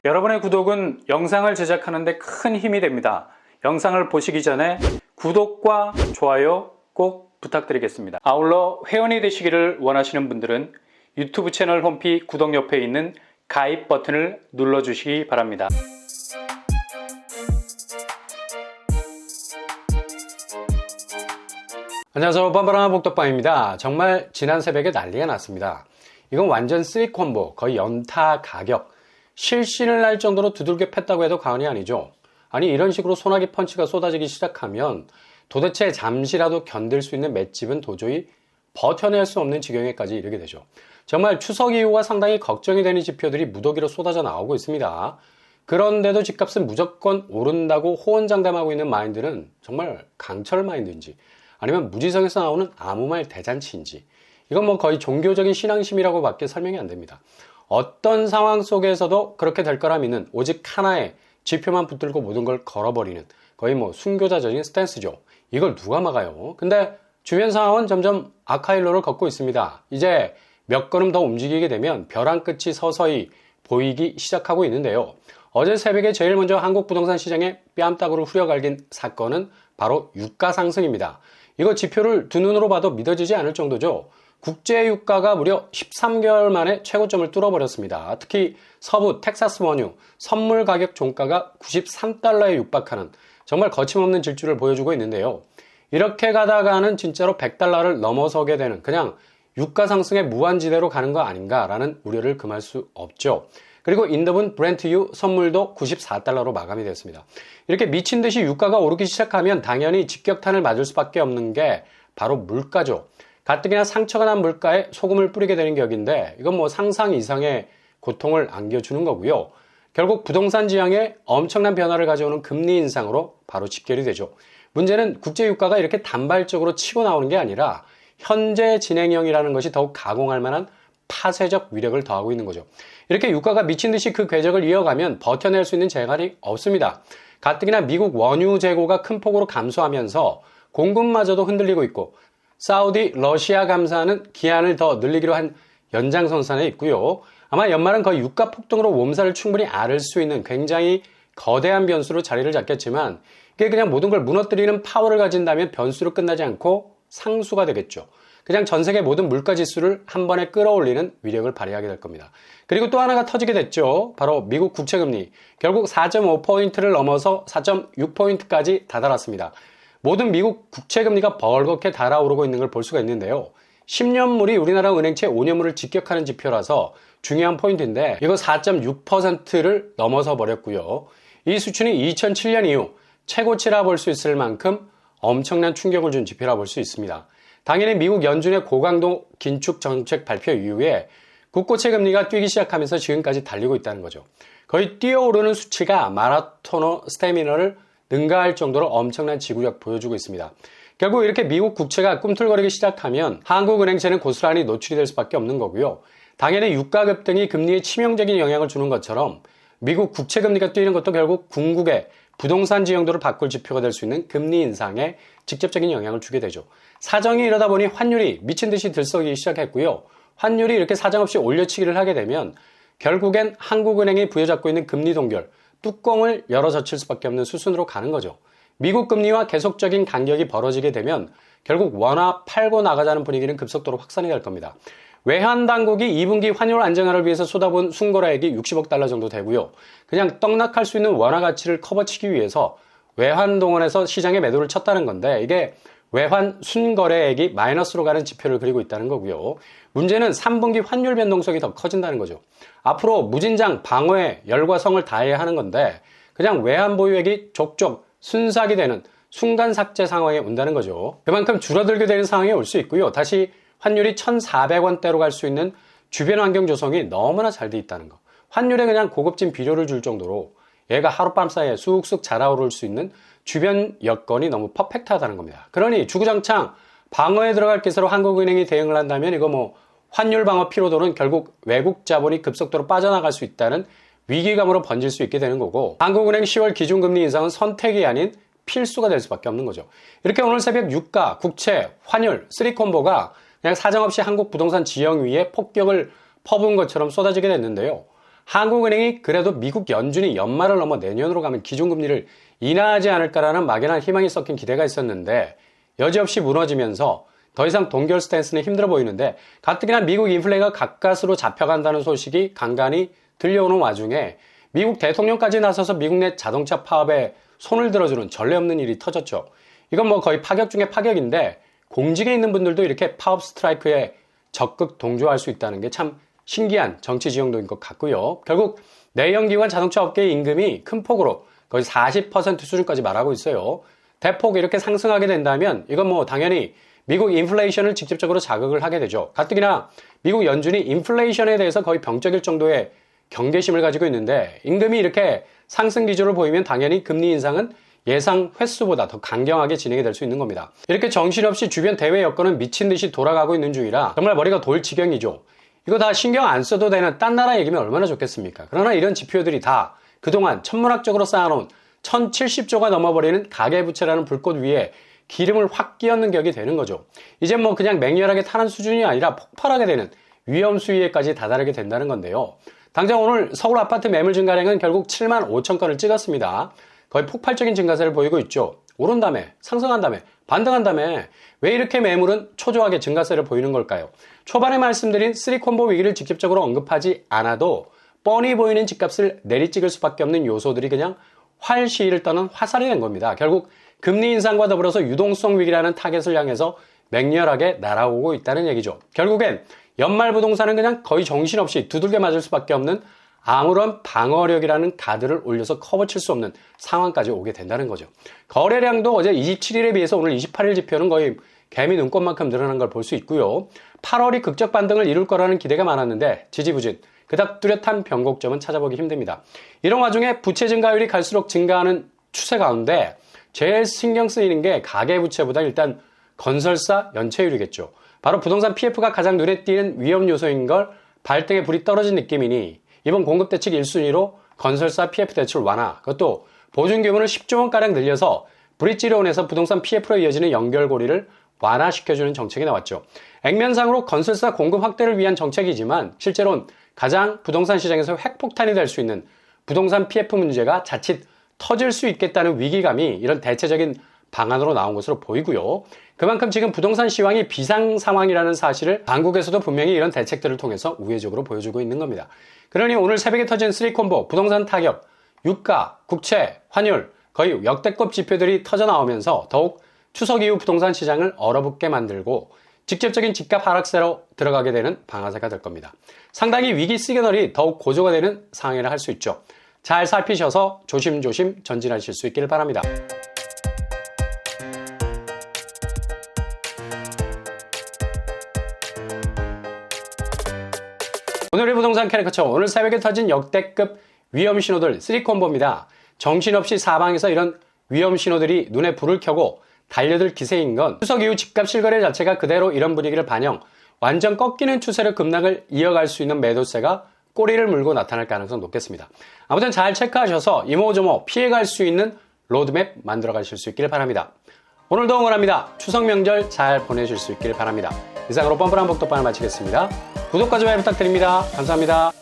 여러분의 구독은 영상을 제작하는 데 큰 힘이 됩니다. 영상을 보시기 전에 구독과 좋아요 꼭 부탁드리겠습니다. 아울러 회원이 되시기를 원하시는 분들은 유튜브 채널 홈피 구독 옆에 있는 가입 버튼을 눌러주시기 바랍니다. 안녕하세요, 빰바람 복덕방입니다. 정말 지난 새벽에 난리가 났습니다. 이건 완전 쓰리콤보, 거의 연타 가격, 실신을 날 정도로 두들겨 팼다고 해도 과언이 아니죠. 아니, 이런 식으로 소나기 펀치가 쏟아지기 시작하면 도대체 잠시라도 견딜 수 있는 맷집은 도저히 버텨낼 수 없는 지경에까지 이르게 되죠. 정말 추석 이후가 상당히 걱정이 되는 지표들이 무더기로 쏟아져 나오고 있습니다. 그런데도 집값은 무조건 오른다고 호언장담하고 있는 마인드는 정말 강철 마인드인지 아니면 무지성에서 나오는 아무 말 대잔치인지, 이건 뭐 거의 종교적인 신앙심이라고 밖에 설명이 안 됩니다. 어떤 상황 속에서도 그렇게 될 거라 믿는 오직 하나의 지표만 붙들고 모든 걸 걸어버리는 거의 뭐 순교자적인 스탠스죠. 이걸 누가 막아요? 근데 주변 상황은 점점 악화일로를 걷고 있습니다. 이제 몇 걸음 더 움직이게 되면 벼랑 끝이 서서히 보이기 시작하고 있는데요. 어제 새벽에 제일 먼저 한국 부동산 시장에 뺨따구를 후려갈긴 사건은 바로 유가 상승입니다. 이거 지표를 두 눈으로 봐도 믿어지지 않을 정도죠. 국제 유가가 무려 13개월 만에 최고점을 뚫어버렸습니다. 특히 서부 텍사스 원유 선물 가격 종가가 93달러에 육박하는 정말 거침없는 질주를 보여주고 있는데요. 이렇게 가다가는 진짜로 100달러를 넘어서게 되는, 그냥 유가 상승의 무한지대로 가는 거 아닌가라는 우려를 금할 수 없죠. 그리고 인더분 브렌트유 선물도 94달러로 마감이 됐습니다. 이렇게 미친 듯이 유가가 오르기 시작하면 당연히 직격탄을 맞을 수밖에 없는 게 바로 물가죠. 가뜩이나 상처가 난 물가에 소금을 뿌리게 되는 격인데, 이건 뭐 상상 이상의 고통을 안겨주는 거고요. 결국 부동산 지형에 엄청난 변화를 가져오는 금리 인상으로 바로 직결이 되죠. 문제는 국제 유가가 이렇게 단발적으로 치고 나오는 게 아니라 현재 진행형이라는 것이 더욱 가공할 만한 파쇄적 위력을 더하고 있는 거죠. 이렇게 유가가 미친 듯이 그 궤적을 이어가면 버텨낼 수 있는 재갈이 없습니다. 가뜩이나 미국 원유 재고가 큰 폭으로 감소하면서 공급마저도 흔들리고 있고, 사우디, 러시아 감사는 기한을 더 늘리기로 한 연장선상에 있고요. 아마 연말은 거의 유가 폭등으로 몸살을 충분히 앓을 수 있는 굉장히 거대한 변수로 자리를 잡겠지만, 이게 그냥 모든 걸 무너뜨리는 파워를 가진다면 변수로 끝나지 않고 상수가 되겠죠. 그냥 전 세계 모든 물가 지수를 한 번에 끌어올리는 위력을 발휘하게 될 겁니다. 그리고 또 하나가 터지게 됐죠. 바로 미국 국채금리. 결국 4.5포인트를 넘어서 4.6포인트까지 다다랐습니다. 모든 미국 국채금리가 벌겋게 달아오르고 있는 걸 볼 수가 있는데요. 10년물이 우리나라 은행채 5년물을 직격하는 지표라서 중요한 포인트인데, 이거 4.6%를 넘어서 버렸고요. 이 수치는 2007년 이후 최고치라 볼 수 있을 만큼 엄청난 충격을 준 지표라 볼 수 있습니다. 당연히 미국 연준의 고강도 긴축 정책 발표 이후에 국고채 금리가 뛰기 시작하면서 지금까지 달리고 있다는 거죠. 거의 뛰어오르는 수치가 마라토너 스태미너를 능가할 정도로 엄청난 지구력 보여주고 있습니다. 결국 이렇게 미국 국채가 꿈틀거리기 시작하면 한국은행채는 고스란히 노출이 될 수밖에 없는 거고요. 당연히 유가 급등이 금리에 치명적인 영향을 주는 것처럼 미국 국채 금리가 뛰는 것도 결국 궁극의 부동산 지형도를 바꿀 지표가 될 수 있는 금리 인상에 직접적인 영향을 주게 되죠. 사정이 이러다 보니 환율이 미친 듯이 들썩이기 시작했고요. 환율이 이렇게 사정없이 올려치기를 하게 되면 결국엔 한국은행이 부여잡고 있는 금리 동결, 뚜껑을 열어 젖힐 수밖에 없는 수순으로 가는 거죠. 미국 금리와 계속적인 간격이 벌어지게 되면 결국 원화 팔고 나가자는 분위기는 급속도로 확산이 될 겁니다. 외환 당국이 2분기 환율 안정화를 위해서 쏟아부은 순거래액이 60억 달러 정도 되고요. 그냥 떡락할 수 있는 원화 가치를 커버치기 위해서 외환 동원해서 시장에 매도를 쳤다는 건데, 이게 외환 순거래액이 마이너스로 가는 지표를 그리고 있다는 거고요. 문제는 3분기 환율 변동성이 더 커진다는 거죠. 앞으로 무진장 방어에 열과 성을 다해야 하는 건데, 그냥 외환 보유액이 족족 순삭이 되는 순간 삭제 상황에 온다는 거죠. 그만큼 줄어들게 되는 상황이 올 수 있고요. 다시 환율이 1,400원대로 갈 수 있는 주변 환경 조성이 너무나 잘 돼 있다는 거. 환율에 그냥 고급진 비료를 줄 정도로 얘가 하룻밤 사이에 쑥쑥 자라오를 수 있는 주변 여건이 너무 퍼펙트하다는 겁니다. 그러니 주구장창 방어에 들어갈 기세로 한국은행이 대응을 한다면 이거 뭐 환율 방어 피로도는 결국 외국 자본이 급속도로 빠져나갈 수 있다는 위기감으로 번질 수 있게 되는 거고, 한국은행 10월 기준금리 인상은 선택이 아닌 필수가 될 수밖에 없는 거죠. 이렇게 오늘 새벽 유가, 국채, 환율, 쓰리콤보가 그냥 사정없이 한국 부동산 지형 위에 폭격을 퍼부은 것처럼 쏟아지게 됐는데요. 한국은행이 그래도 미국 연준이 연말을 넘어 내년으로 가면 기준금리를 인하하지 않을까라는 막연한 희망이 섞인 기대가 있었는데 여지없이 무너지면서 더 이상 동결 스탠스는 힘들어 보이는데 가뜩이나 미국 인플레가 가까스로 잡혀간다는 소식이 간간히 들려오는 와중에 미국 대통령까지 나서서 미국 내 자동차 파업에 손을 들어주는 전례 없는 일이 터졌죠. 이건 뭐 거의 파격 중에 파격인데 공직에 있는 분들도 이렇게 파업 스트라이크에 적극 동조할 수 있다는 게 참 신기한 정치 지형도인 것 같고요. 결국 내연기관 자동차 업계의 임금이 큰 폭으로 거의 40% 수준까지 말하고 있어요. 대폭 이렇게 상승하게 된다면 이건 뭐 당연히 미국 인플레이션을 직접적으로 자극을 하게 되죠. 가뜩이나 미국 연준이 인플레이션에 대해서 거의 병적일 정도의 경계심을 가지고 있는데 임금이 이렇게 상승 기조를 보이면 당연히 금리 인상은 예상 횟수보다 더 강경하게 진행이 될 수 있는 겁니다. 이렇게 정신없이 주변 대외 여건은 미친 듯이 돌아가고 있는 중이라 정말 머리가 돌 지경이죠. 이거 다 신경 안 써도 되는 딴 나라 얘기면 얼마나 좋겠습니까? 그러나 이런 지표들이 다 그동안 천문학적으로 쌓아놓은 1070조가 넘어버리는 가계부채라는 불꽃 위에 기름을 확 끼얹는 격이 되는 거죠. 이제 뭐 그냥 맹렬하게 타는 수준이 아니라 폭발하게 되는 위험 수위에까지 다다르게 된다는 건데요. 당장 오늘 서울 아파트 매물 증가량은 결국 7만 5천 건을 찍었습니다. 거의 폭발적인 증가세를 보이고 있죠. 오른 다음에 상승한 다음에 반등한 다음에 왜 이렇게 매물은 초조하게 증가세를 보이는 걸까요? 초반에 말씀드린 3콤보 위기를 직접적으로 언급하지 않아도 뻔히 보이는 집값을 내리찍을 수밖에 없는 요소들이 그냥 활시위를 떠는 화살이 된 겁니다. 결국 금리 인상과 더불어서 유동성 위기라는 타겟을 향해서 맹렬하게 날아오고 있다는 얘기죠. 결국엔 연말 부동산은 그냥 거의 정신없이 두들겨 맞을 수밖에 없는 아무런 방어력이라는 가드를 올려서 커버칠 수 없는 상황까지 오게 된다는 거죠. 거래량도 어제 27일에 비해서 오늘 28일 지표는 거의 개미 눈곱만큼 늘어난 걸 볼 수 있고요. 8월이 극적 반등을 이룰 거라는 기대가 많았는데 지지부진, 그닥 뚜렷한 변곡점은 찾아보기 힘듭니다. 이런 와중에 부채 증가율이 갈수록 증가하는 추세 가운데 제일 신경 쓰이는 게 가계부채보다 일단 건설사 연체율이겠죠. 바로 부동산 PF가 가장 눈에 띄는 위험 요소인 걸 발등에 불이 떨어진 느낌이니 이번 공급대책 1순위로 건설사 PF 대출 완화, 그것도 보증 규모를 10조 원가량 늘려서 브릿지론에서 부동산 PF로 이어지는 연결고리를 완화시켜주는 정책이 나왔죠. 액면상으로 건설사 공급 확대를 위한 정책이지만 실제로는 가장 부동산 시장에서 핵폭탄이 될 수 있는 부동산 PF 문제가 자칫 터질 수 있겠다는 위기감이 이런 대체적인 방안으로 나온 것으로 보이고요. 그만큼 지금 부동산 시황이 비상 상황이라는 사실을 당국에서도 분명히 이런 대책들을 통해서 우회적으로 보여주고 있는 겁니다. 그러니 오늘 새벽에 터진 3콤보, 부동산 타격, 유가, 국채, 환율, 거의 역대급 지표들이 터져 나오면서 더욱 추석 이후 부동산 시장을 얼어붙게 만들고 직접적인 집값 하락세로 들어가게 되는 방아쇠가 될 겁니다. 상당히 위기 시그널이 더욱 고조가 되는 상황이라 할 수 있죠. 잘 살피셔서 조심조심 전진하실 수 있기를 바랍니다. 오늘의 부동산 캐리커처, 오늘 새벽에 터진 역대급 위험 신호들 3콤보입니다. 정신없이 사방에서 이런 위험 신호들이 눈에 불을 켜고 달려들 기세인 건 추석 이후 집값 실거래 자체가 그대로 이런 분위기를 반영, 완전 꺾이는 추세로 급락을 이어갈 수 있는 매도세가 꼬리를 물고 나타날 가능성 높겠습니다. 아무튼 잘 체크하셔서 이모저모 피해갈 수 있는 로드맵 만들어 가실 수 있기를 바랍니다. 오늘도 응원합니다. 추석 명절 잘 보내실 수 있기를 바랍니다. 이상으로 뻔뻔한 복덕방을 마치겠습니다. 구독과 좋아요 부탁드립니다. 감사합니다.